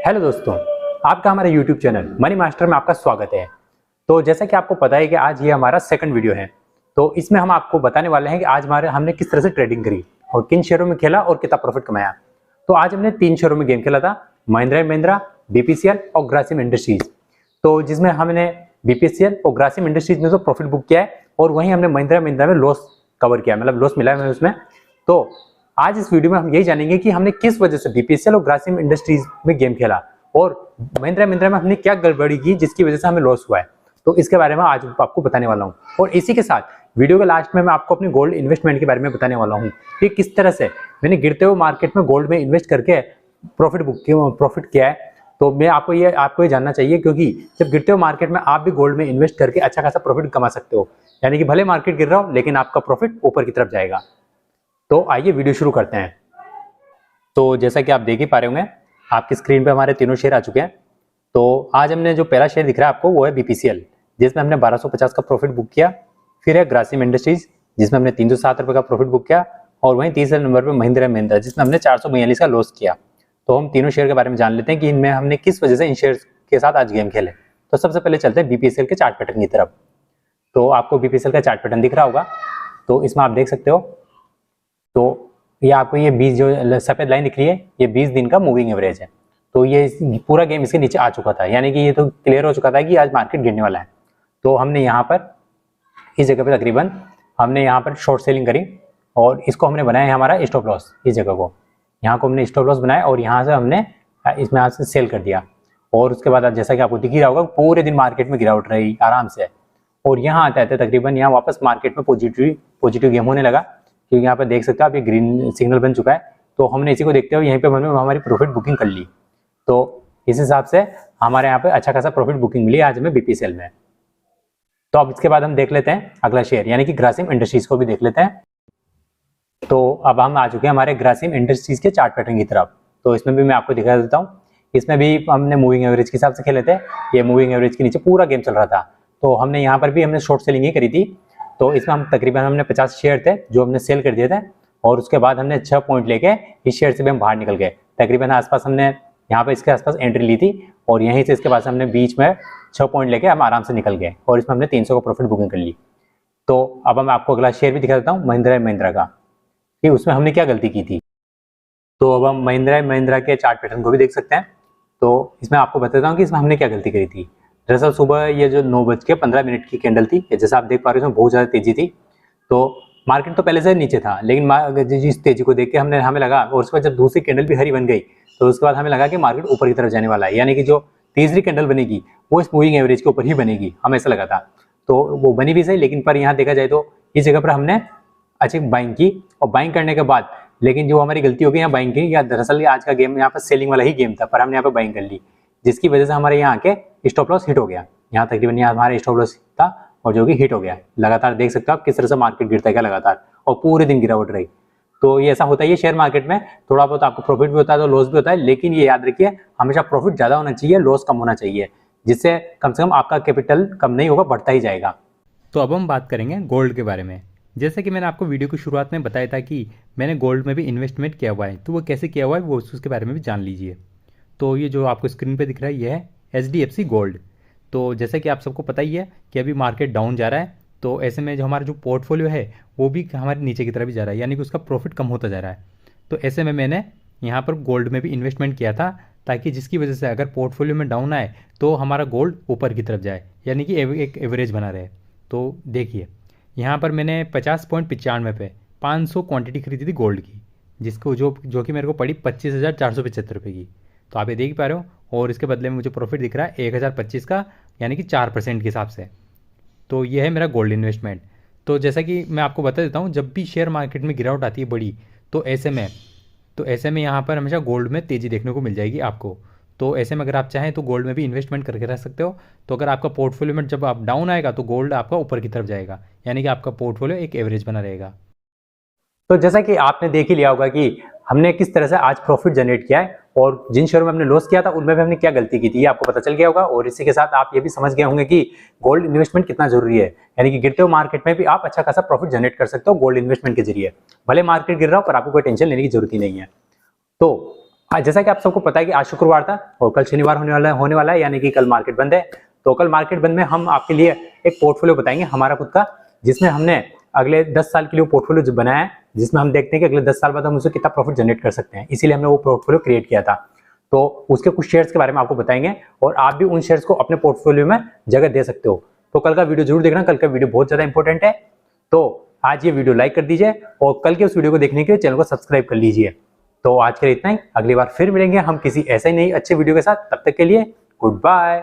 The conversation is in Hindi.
हेलो दोस्तों, आपका हमारे YouTube चैनल मनी मास्टर में आपका स्वागत है। तो जैसा कि आपको पता है कि आज ये हमारा सेकंड वीडियो है, तो इसमें हम आपको बताने वाले हैं कि आज हमने किस तरह से ट्रेडिंग करी और किन शेयरों में खेला और कितना प्रॉफिट कमाया। तो आज हमने 3 शेयरों में गेम खेला था, महिंद्रा एंड महिंद्रा, बीपीसीएल और ग्रासिम इंडस्ट्रीज। तो जिसमें हमने बीपीसीएल और ग्रासिम इंडस्ट्रीज में तो प्रॉफिट बुक किया है और वहीं हमने महिंद्रा में लॉस कवर किया, मतलब लॉस मिला है उसमें। तो आज इस वीडियो में हम यही जानेंगे कि हमने किस वजह से बीपीसीएल और ग्रासिम इंडस्ट्रीज में गेम खेला और महिंद्रा में हमने क्या गड़बड़ी की जिसकी वजह से हमें लॉस हुआ है। तो इसके बारे में आज आपको बताने वाला हूं और इसी के साथ वीडियो के लास्ट में मैं आपको अपनी गोल्ड इन्वेस्टमेंट के बारे में बताने वाला हूं कि किस तरह से मैंने गिरते हुए मार्केट में गोल्ड में इन्वेस्ट करके प्रॉफिट किया है। तो मैं आपको ये जानना चाहिए, क्योंकि जब गिरते हुए मार्केट में आप भी गोल्ड में इन्वेस्ट करके अच्छा खासा प्रॉफिट कमा सकते हो, यानी कि भले मार्केट गिर रहा हो लेकिन आपका प्रॉफिट ऊपर की तरफ जाएगा। तो आइए वीडियो शुरू करते हैं। तो जैसा कि आप देख ही पा रहे होंगे, आपकी स्क्रीन पे हमारे तीनों शेयर आ चुके हैं। तो आज हमने जो पहला शेयर दिख रहा है आपको वो है बीपीसीएल, जिसमें हमने 1250 का प्रॉफिट बुक किया। फिर है ग्रासिम इंडस्ट्रीज, जिसमें हमने 307 रुपये का प्रॉफिट बुक किया। और वहीं तीसरे नंबर पर महिंद्रा एंड महिंद्रा, जिसमें हमने 442 का लॉस किया। तो हम तीनों शेयर के बारे में जान लेते हैं कि इनमें हमने किस वजह से इन शेयर के साथ आज गेम खेले। तो सबसे पहले चलते हैं बीपीसीएल के चार्ट पैटर्न की तरफ। तो आपको बीपीसीएल का चार्ट पैटर्न दिख रहा होगा, तो इसमें आप देख सकते हो। तो ये आपको ये 20 जो सफेद लाइन दिख रही है, ये 20 दिन का मूविंग एवरेज है। तो ये पूरा गेम इसके नीचे आ चुका था, यानी कि ये तो क्लियर हो चुका था कि आज मार्केट गिरने वाला है। तो हमने यहाँ पर इस जगह पे तकरीबन हमने यहाँ पर शॉर्ट सेलिंग करी और इसको हमने बनाया है हमारा स्टॉप लॉस। इस जगह को यहाँ को हमने स्टॉप लॉस बनाया और यहाँ से हमने इसमें आज से सेल कर दिया। और उसके बाद जैसा कि आपको दिख ही रहा होगा, पूरे दिन मार्केट में गिरावट रही आराम से। और यहाँ आते आते तकरीबन यहाँ वापस मार्केट में पॉजिटिव गेम होने लगा, क्योंकि यहाँ पर देख सकते हो आप ये ग्रीन सिग्नल बन चुका है। तो हमने इसी को देखते हुए यहीं पे हमने हमारी प्रॉफिट बुकिंग कर ली। तो इस हिसाब से हमारे यहाँ पे अच्छा खासा प्रॉफिट बुकिंग मिली आज हमें बीपीसीएल में। तो अब इसके बाद हम देख लेते हैं अगला शेयर, यानी कि ग्रासिम इंडस्ट्रीज को भी देख लेते हैं। तो अब हम आ चुके हैं हमारे ग्रासिम इंडस्ट्रीज के चार्ट पैटर्न की तरफ। तो इसमें भी मैं आपको दिखा देता हूँ। इसमें भी हमने मूविंग एवरेज के हिसाब से खेले थे। ये मूविंग एवरेज के नीचे पूरा गेम चल रहा था। तो हमने यहाँ पर भी हमने शॉर्ट सेलिंग ही करी थी। तो इसमें हम तकरीबन हमने 50 शेयर थे जो हमने सेल कर दिए थे और उसके बाद हमने 6 पॉइंट लेके इस शेयर से भी हम बाहर निकल गए। तकरीबन आसपास हमने यहाँ पे इसके आसपास एंट्री ली थी और यहीं से इसके पास हमने बीच में 6 पॉइंट लेके हम आराम से निकल गए और इसमें हमने 300 का प्रॉफिट बुकिंग कर ली। तो अब मैं आपको अगला शेयर भी दिखा देता हूँ, महिंद्रा एंड महिंद्रा का, कि उसमें हमने क्या गलती की थी। तो अब हम महिंद्रा एंड महिंद्रा के चार्ट पैटर्न को भी देख सकते हैं। तो इसमें आपको बताता हूँ कि इसमें हमने क्या गलती करी थी। दरअसल सुबह ये जो 9:15 की कैंडल थी, जैसा आप देख पा रहे हो इसमें बहुत ज़्यादा तेजी थी। तो मार्केट तो पहले से नीचे था, लेकिन जिस तेजी को देख के हमें लगा, और उसके बाद जब दूसरी कैंडल भी हरी बन गई तो उसके बाद हमें लगा कि मार्केट ऊपर की तरफ जाने वाला है, यानी कि जो तीसरी कैंडल बनेगी वो इस मूविंग एवरेज के ऊपर ही बनेगी, हमें ऐसा लगा था। तो वो बनी भी सही, लेकिन पर यहाँ देखा जाए तो इस जगह पर हमने अच्छी बाइंग की और बाइंग करने के बाद लेकिन जो हमारी गलती हो गई यहाँ बाइंग की, या दरअसल आज का गेम यहाँ पर सेलिंग वाला ही गेम था, पर हमने यहाँ पर बाइंग कर ली, जिसकी वजह से हमारे यहाँ के स्टॉप लॉस हिट हो गया। यहाँ तकरीबन यहाँ हमारा स्टॉप लॉस था और जो कि हिट हो गया। लगातार देख सकते हो आप किस तरह से मार्केट गिरता है क्या लगातार, और पूरे दिन गिरावट रही। तो ये ऐसा होता है, ये शेयर मार्केट में थोड़ा बहुत आपको प्रॉफिट भी होता है तो लॉस भी होता है, लेकिन ये याद रखिए हमेशा प्रॉफिट ज़्यादा होना चाहिए, लॉस कम होना चाहिए, जिससे कम से कम आपका कैपिटल कम नहीं होगा, बढ़ता ही जाएगा। तो अब हम बात करेंगे गोल्ड के बारे में। जैसे कि मैंने आपको वीडियो की शुरुआत में बताया था कि मैंने गोल्ड में भी इन्वेस्टमेंट किया हुआ है, तो वो कैसे किया हुआ है वो उसके बारे में भी जान लीजिए। तो ये जो आपको स्क्रीन पे दिख रहा है ये है HDFC गोल्ड। तो जैसे कि आप सबको पता ही है कि अभी मार्केट डाउन जा रहा है, तो ऐसे में जो हमारा जो पोर्टफोलियो है वो भी हमारे नीचे की तरफ भी जा रहा है, यानी कि उसका प्रॉफिट कम होता जा रहा है। तो ऐसे में मैंने यहाँ पर गोल्ड में भी इन्वेस्टमेंट किया था, ताकि जिसकी वजह से अगर पोर्टफोलियो में डाउन आए तो हमारा गोल्ड ऊपर की तरफ जाए, यानी कि एक एवरेज बना रहे। तो देखिए यहाँ पर मैंने 50.95 पे 500 क्वांटिटी खरीदी थी गोल्ड की, जिसको जो कि मेरे को पड़ी 25,475 रुपये की। तो आप ये देख पा रहे हो, और इसके बदले में मुझे प्रॉफिट दिख रहा है 1025 का, यानी कि 4% के हिसाब से। तो ये है मेरा गोल्ड इन्वेस्टमेंट। तो जैसा कि मैं आपको बता देता हूँ, जब भी शेयर मार्केट में गिरावट आती है बड़ी, तो ऐसे में यहाँ पर हमेशा गोल्ड में तेज़ी देखने को मिल जाएगी आपको। तो ऐसे में अगर आप चाहें तो गोल्ड में भी इन्वेस्टमेंट करके रह सकते हो। तो अगर आपका पोर्टफोलियो में जब आप डाउन आएगा तो गोल्ड आपका ऊपर की तरफ जाएगा, यानी कि आपका पोर्टफोलियो एक एवरेज बना रहेगा। तो जैसा कि आपने देख ही लिया होगा कि हमने किस तरह से आज प्रॉफिट जनरेट किया है और जिन शेयरों में हमने लॉस किया था उनमें भी हमने क्या गलती की थी, ये आपको पता चल गया होगा। और इसी के साथ आप ये भी समझ गए होंगे कि गोल्ड इन्वेस्टमेंट कितना जरूरी है, यानी कि गिरते हुए मार्केट में भी आप अच्छा खासा प्रॉफिट जनरेट कर सकते हो गोल्ड इन्वेस्टमेंट के जरिए। भले मार्केट गिर रहा हो पर आपको कोई टेंशन लेने की जरूरत ही नहीं है। तो हाँ, जैसा कि आप सबको पता है कि आज शुक्रवार था और कल शनिवार होने वाला है, यानी कि कल मार्केट बंद है। तो कल मार्केट बंद में हम आपके लिए एक पोर्टफोलियो बताएंगे हमारा खुद का, जिसमें हमने अगले 10 साल के लिए पोर्टफोलियो जो बनाया है, जिसमें हम देखते हैं कि अगले 10 साल बाद हम उससे कितना प्रॉफिट जनरेट कर सकते हैं। इसीलिए हमने वो पोर्टफोलियो क्रिएट किया था। तो उसके कुछ शेयर्स के बारे में आपको बताएंगे और आप भी उन शेयर्स को अपने पोर्टफोलियो में जगह दे सकते हो। तो कल का वीडियो जरूर देखना, कल का वीडियो बहुत ज्यादा इंपॉर्टेंट है। तो आज ये वीडियो लाइक कर दीजिए और कल के उस वीडियो को देखने के लिए चैनल को सब्सक्राइब कर लीजिए। तो आज के लिए इतना ही, अगली बार फिर मिलेंगे हम किसी ऐसे ही नई अच्छे वीडियो के साथ। तब तक के लिए गुड बाय।